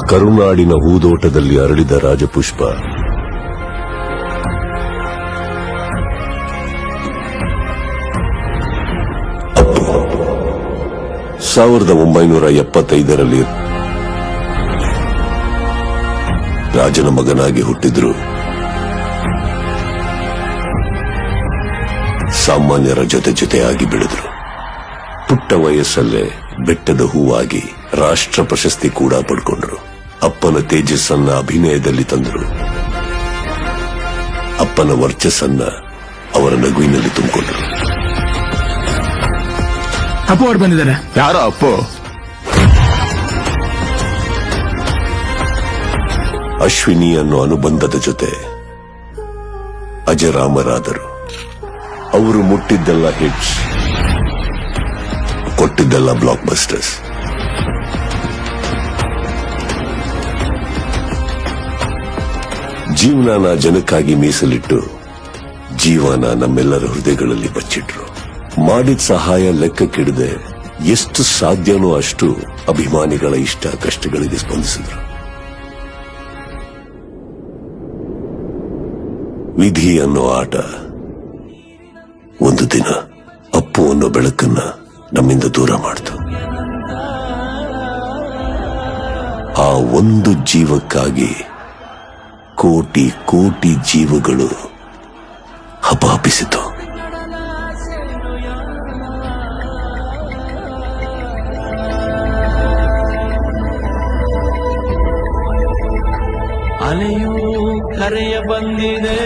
ಕರುನಾಡಿನ ಹೂದೋಟದಲ್ಲಿ ಅರಳಿದ ರಾಜಪುಷ್ಪ. 1975ರಲ್ಲಿ ರಾಜನ ಮಗನಾಗಿ ಹುಟ್ಟಿದ್ರು. ಸಾಮಾನ್ಯರ ಜೊತೆಯಾಗಿ ಬೆಳೆದ್ರು. ಪುಟ್ಟ ವಯಸ್ಸಲ್ಲೇ ಬೆಟ್ಟದ ಹೂವಾಗಿ ರಾಷ್ಟ್ರ ಪ್ರಶಸ್ತಿ ಕೂಡ ಪಡ್ಕೊಂಡ್ರು. ಅಪ್ಪನ ತೇಜಸ್ಸನ್ನ ಅಭಿನಯದಲ್ಲಿ ತಂದರು. ಅಪ್ಪನ ವರ್ಚಸ್ಸನ್ನ ಅವರ ನಗುವಿನಲ್ಲಿ ತುಂಬಿಕೊಂಡ್ರು. ಅಪ್ಪು ಅವ್ರು ಬಂದಿದ್ದಾರೆ. ಯಾರೋ ಅಪ್ಪು? ಅಶ್ವಿನಿ ಅನ್ನೋ ಅನುಬಂಧದ ಜೊತೆ ಅಜರಾಮರಾದರು. ಅವರು ಮುಟ್ಟಿದ್ದೆಲ್ಲ ಹಿಟ್ಸ್, ಕೊಟ್ಟಿದ್ದೆಲ್ಲ ಬ್ಲಾಕ್ ಬಸ್ಟರ್ಸ್. ಜೀವನನ ಜನಕ್ಕಾಗಿ ಮೀಸಲಿಟ್ಟು ಜೀವನ ನಮ್ಮೆಲ್ಲರ ಹೃದಯಗಳಲ್ಲಿ ಬಚ್ಚಿಟ್ರು. ಮಾಡಿದ ಸಹಾಯ ಲೆಕ್ಕಕ್ಕಿಡದೆ ಎಷ್ಟು ಸಾಧ್ಯನೋ ಅಷ್ಟು ಅಭಿಮಾನಿಗಳ ಇಷ್ಟ ಕಷ್ಟಗಳಿಗೆ ಸ್ಪಂದಿಸಿದ್ರು. ವಿಧಿ ಅನ್ನೋ ಆಟ ಒಂದು ದಿನ ಅಪ್ಪು ಅನ್ನೋ ಬೆಳಕನ್ನ ನಮ್ಮಿಂದ ದೂರ ಮಾಡ್ತು. ಆ ಒಂದು ಜೀವಕ್ಕಾಗಿ ಕೋಟಿ ಕೋಟಿ ಜೀವಗಳು ಹಪಾಪಿಸಿತು. ಅಲೆಯೂ ಕರೆಯ ಬಂದಿದೆ,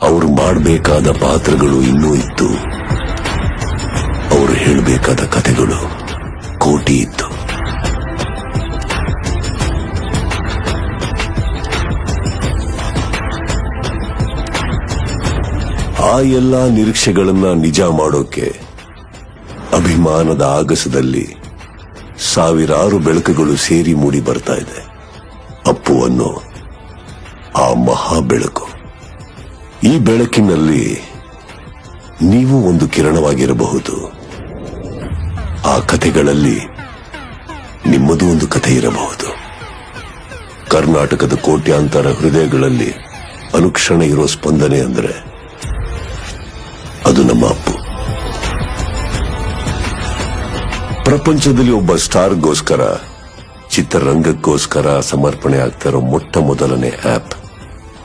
ಅವರು ಮಾಡಬೇಕಾದ ಪಾತ್ರಗಳು ಇನ್ನೂ ಇತ್ತು. ಅವರು ಹೇಳಬೇಕಾದ ಕಥೆಗಳು ಕೋಟಿ ಇತ್ತು. ಆ ಎಲ್ಲಾ ನಿರೀಕ್ಷೆಗಳನ್ನ ನಿಜ ಮಾಡೋಕೆ ಅಭಿಮಾನದ ಆಗಸದಲ್ಲಿ ಸಾವಿರಾರು ಬೆಳಕುಗಳು ಸೇರಿ ಮೂಡಿ ಬರ್ತಾ ಇದೆ. ಅಪ್ಪು ಅನ್ನೋ ಆ ಮಹಾ ಬೆಳಕು. ಈ ಬೆಳಕಿನಲ್ಲಿ ನೀವು ಒಂದು ಕಿರಣವಾಗಿರಬಹುದು. ಆ ಕಥೆಗಳಲ್ಲಿ ನಿಮ್ಮದು ಒಂದು ಕಥೆ ಇರಬಹುದು. ಕರ್ನಾಟಕದ ಕೋಟ್ಯಾಂತರ ಹೃದಯಗಳಲ್ಲಿ ಅನುಕ್ಷಣ ಇರೋ ಸ್ಪಂದನೆ ಅಂದ್ರೆ ಅದು ನಮ್ಮ ಅಪ್ಪು. ಪ್ರಪಂಚದಲ್ಲಿ ಒಬ್ಬ ಸ್ಟಾರ್ಗೋಸ್ಕರ, ಚಿತ್ರರಂಗಕ್ಕೋಸ್ಕರ ಸಮರ್ಪಣೆ ಆಗ್ತಾ ಇರೋ ಮೊಟ್ಟ ಮೊದಲನೇ ಆಪ್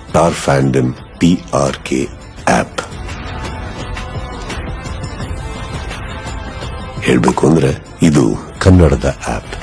ಸ್ಟಾರ್ ಫ್ಯಾಂಡಮ್ TRK ಆಪ್. ಹೇಳ್ಬೇಕು ಅಂದ್ರೆ ಇದು ಕನ್ನಡದ ಆಪ್.